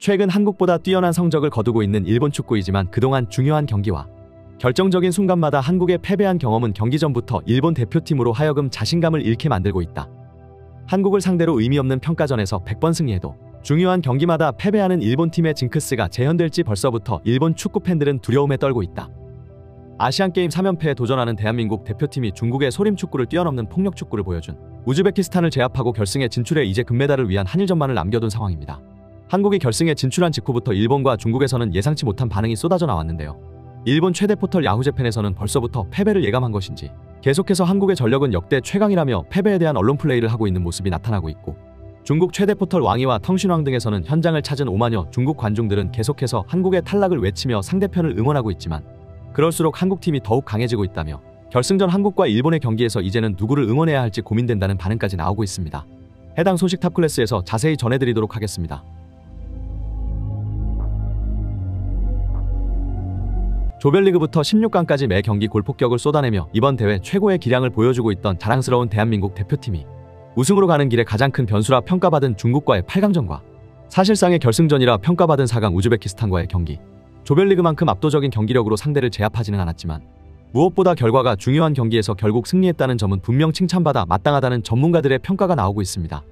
최근 한국보다 뛰어난 성적을 거두고 있는 일본 축구이지만 그동안 중요한 경기와 결정적인 순간마다 한국에 패배한 경험은 경기 전부터 일본 대표팀으로 하여금 자신감을 잃게 만들고 있다. 한국을 상대로 의미 없는 평가전에서 100번 승리해도 중요한 경기마다 패배하는 일본팀의 징크스가 재현될지 벌써부터 일본 축구 팬들은 두려움에 떨고 있다. 아시안게임 3연패에 도전하는 대한민국 대표팀이 중국의 소림 축구를 뛰어넘는 폭력 축구를 보여준 우즈베키스탄을 제압하고 결승에 진출해 이제 금메달을 위한 한일전만을 남겨둔 상황입니다. 한국이 결승에 진출한 직후부터 일본과 중국에서는 예상치 못한 반응이 쏟아져 나왔는데요. 일본 최대 포털 야후재팬에서는 벌써부터 패배를 예감한 것인지 계속해서 한국의 전력은 역대 최강이라며 패배에 대한 언론 플레이를 하고 있는 모습이 나타나고 있고, 중국 최대 포털 왕이와 텅신왕 등에서는 현장을 찾은 5만여 중국 관중들은 계속해서 한국의 탈락을 외치며 상대편을 응원하고 있지만 그럴수록 한국팀이 더욱 강해지고 있다며 결승전 한국과 일본의 경기에서 이제는 누구를 응원해야 할지 고민된다는 반응까지 나오고 있습니다. 해당 소식 탑클래스에서 자세히 전해드리도록 하겠습니다. 조별리그부터 16강까지 매 경기 골폭격을 쏟아내며 이번 대회 최고의 기량을 보여주고 있던 자랑스러운 대한민국 대표팀이 우승으로 가는 길에 가장 큰 변수라 평가받은 중국과의 8강전과 사실상의 결승전이라 평가받은 4강 우즈베키스탄과의 경기, 조별리그만큼 압도적인 경기력으로 상대를 제압하지는 않았지만 무엇보다 결과가 중요한 경기에서 결국 승리했다는 점은 분명 칭찬받아 마땅하다는 전문가들의 평가가 나오고 있습니다.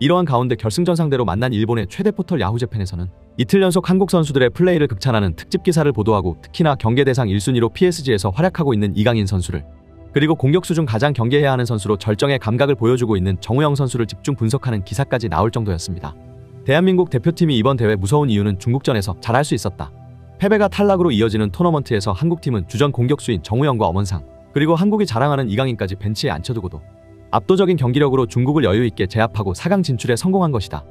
이러한 가운데 결승전 상대로 만난 일본의 최대 포털 야후재팬에서는 이틀 연속 한국 선수들의 플레이를 극찬하는 특집 기사를 보도하고, 특히나 경계 대상 1순위로 PSG에서 활약하고 있는 이강인 선수를, 그리고 공격수 중 가장 경계해야 하는 선수로 절정의 감각을 보여주고 있는 정우영 선수를 집중 분석하는 기사까지 나올 정도였습니다. 대한민국 대표팀이 이번 대회 무서운 이유는 중국전에서 잘할 수 있었다. 패배가 탈락으로 이어지는 토너먼트에서 한국팀은 주전 공격수인 정우영과 엄원상, 그리고 한국이 자랑하는 이강인까지 벤치에 앉혀두고도 압도적인 경기력으로 중국을 여유있게 제압하고 4강 진출에 성공한 것이다.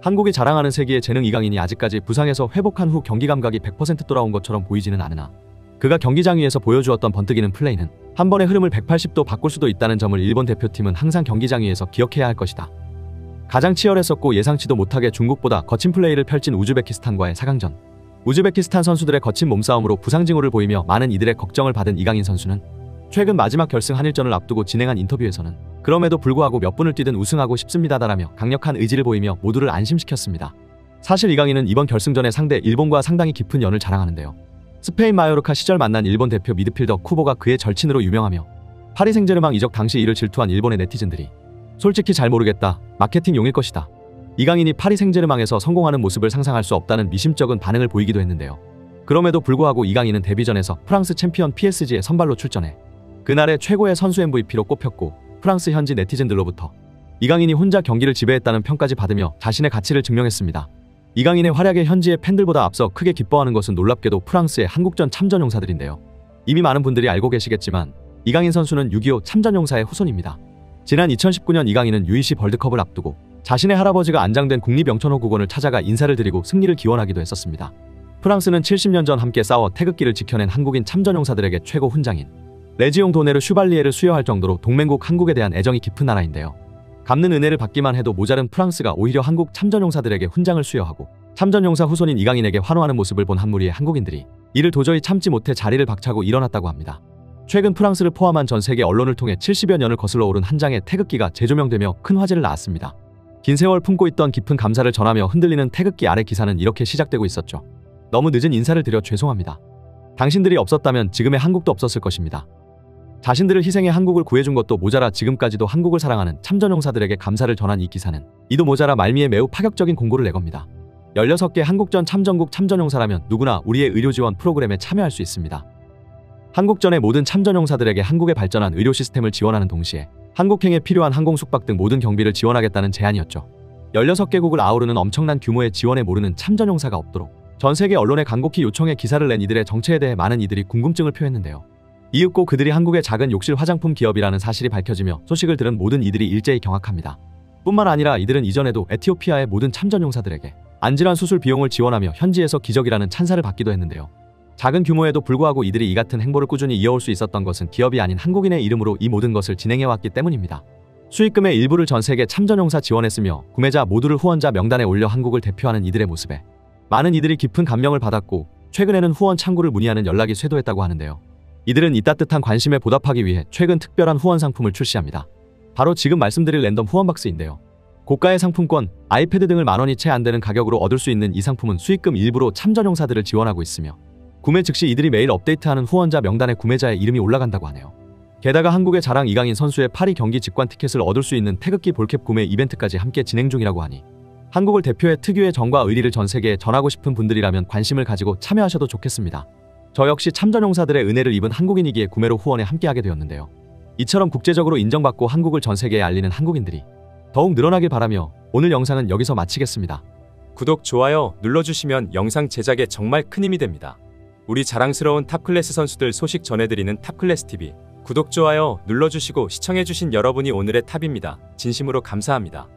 한국이 자랑하는 세기의 재능 이강인이 아직까지 부상에서 회복한 후 경기 감각이 100% 돌아온 것처럼 보이지는 않으나 그가 경기장 위에서 보여주었던 번뜩이는 플레이는 한 번의 흐름을 180도 바꿀 수도 있다는 점을 일본 대표팀은 항상 경기장 위에서 기억해야 할 것이다. 가장 치열했었고 예상치도 못하게 중국보다 거친 플레이를 펼친 우즈베키스탄과의 4강전. 우즈베키스탄 선수들의 거친 몸싸움으로 부상 징후를 보이며 많은 이들의 걱정을 받은 이강인 선수는 최근 마지막 결승 한일전을 앞두고 진행한 인터뷰에서는 그럼에도 불구하고 몇 분을 뛰든 우승하고 싶습니다라며 강력한 의지를 보이며 모두를 안심시켰습니다. 사실 이강인은 이번 결승전의 상대 일본과 상당히 깊은 연을 자랑하는데요. 스페인 마요르카 시절 만난 일본 대표 미드필더 쿠보가 그의 절친으로 유명하며 파리 생제르맹 이적 당시 이를 질투한 일본의 네티즌들이 솔직히 잘 모르겠다, 마케팅용일 것이다, 이강인이 파리 생제르맹에서 성공하는 모습을 상상할 수 없다는 미심쩍은 반응을 보이기도 했는데요. 그럼에도 불구하고 이강인은 데뷔전에서 프랑스 챔피언 PSG에 선발로 출전해 그날의 최고의 선수 MVP로 꼽혔고, 프랑스 현지 네티즌들로부터 이강인이 혼자 경기를 지배했다는 평까지 받으며 자신의 가치를 증명했습니다. 이강인의 활약에 현지의 팬들보다 앞서 크게 기뻐하는 것은 놀랍게도 프랑스의 한국전 참전용사들인데요. 이미 많은 분들이 알고 계시겠지만 이강인 선수는 6.25 참전용사의 후손입니다. 지난 2019년 이강인은 U20 월드컵을 앞두고 자신의 할아버지가 안장된 국립영천호국원을 찾아가 인사를 드리고 승리를 기원하기도 했었습니다. 프랑스는 70년 전 함께 싸워 태극기를 지켜낸 한국인 참전용사들에게 최고 훈장인 레지옹 도네르 슈발리에를 수여할 정도로 동맹국 한국에 대한 애정이 깊은 나라인데요. 갚는 은혜를 받기만 해도 모자른 프랑스가 오히려 한국 참전용사들에게 훈장을 수여하고 참전용사 후손인 이강인에게 환호하는 모습을 본 한 무리의 한국인들이 이를 도저히 참지 못해 자리를 박차고 일어났다고 합니다. 최근 프랑스를 포함한 전 세계 언론을 통해 70여 년을 거슬러 오른 한 장의 태극기가 재조명되며 큰 화제를 낳았습니다. 긴 세월 품고 있던 깊은 감사를 전하며 흔들리는 태극기 아래 기사는 이렇게 시작되고 있었죠. 너무 늦은 인사를 드려 죄송합니다. 당신들이 없었다면 지금의 한국도 없었을 것입니다. 자신들을 희생해 한국을 구해준 것도 모자라 지금까지도 한국을 사랑하는 참전용사들에게 감사를 전한 이 기사는 이도 모자라 말미에 매우 파격적인 공고를 내겁니다. 16개 한국전 참전국 참전용사라면 누구나 우리의 의료지원 프로그램에 참여할 수 있습니다. 한국전의 모든 참전용사들에게 한국의 발전한 의료 시스템을 지원하는 동시에 한국행에 필요한 항공 숙박 등 모든 경비를 지원하겠다는 제안이었죠. 16개국을 아우르는 엄청난 규모의 지원에 모르는 참전용사가 없도록 전 세계 언론에 간곡히 요청해 기사를 낸 이들의 정체에 대해 많은 이들이 궁금증을 표했는데요. 이윽고 그들이 한국의 작은 욕실 화장품 기업이라는 사실이 밝혀지며 소식을 들은 모든 이들이 일제히 경악합니다. 뿐만 아니라 이들은 이전에도 에티오피아의 모든 참전용사들에게 안질환 수술 비용을 지원하며 현지에서 기적이라는 찬사를 받기도 했는데요. 작은 규모에도 불구하고 이들이 이 같은 행보를 꾸준히 이어올 수 있었던 것은 기업이 아닌 한국인의 이름으로 이 모든 것을 진행해왔기 때문입니다. 수익금의 일부를 전 세계 참전용사 지원했으며 구매자 모두를 후원자 명단에 올려 한국을 대표하는 이들의 모습에 많은 이들이 깊은 감명을 받았고, 최근에는 후원 창구를 문의하는 연락이 쇄도했다고 하는데요. 이들은 이 따뜻한 관심에 보답하기 위해 최근 특별한 후원 상품을 출시합니다. 바로 지금 말씀드릴 랜덤 후원 박스인데요. 고가의 상품권, 아이패드 등을 만 원이 채 안 되는 가격으로 얻을 수 있는 이 상품은 수익금 일부로 참전용사들을 지원하고 있으며 구매 즉시 이들이 매일 업데이트하는 후원자 명단에 구매자의 이름이 올라간다고 하네요. 게다가 한국의 자랑 이강인 선수의 파리 경기 직관 티켓을 얻을 수 있는 태극기 볼캡 구매 이벤트까지 함께 진행 중이라고 하니 한국을 대표해 특유의 정과 의리를 전 세계에 전하고 싶은 분들이라면 관심을 가지고 참여하셔도 좋겠습니다. 저 역시 참전용사들의 은혜를 입은 한국인이기에 구매로 후원에 함께하게 되었는데요. 이처럼 국제적으로 인정받고 한국을 전 세계에 알리는 한국인들이 더욱 늘어나길 바라며 오늘 영상은 여기서 마치겠습니다. 구독, 좋아요 눌러주시면 영상 제작에 정말 큰 힘이 됩니다. 우리 자랑스러운 탑클래스 선수들 소식 전해드리는 탑클래스TV 구독, 좋아요 눌러주시고 시청해주신 여러분이 오늘의 탑입니다. 진심으로 감사합니다.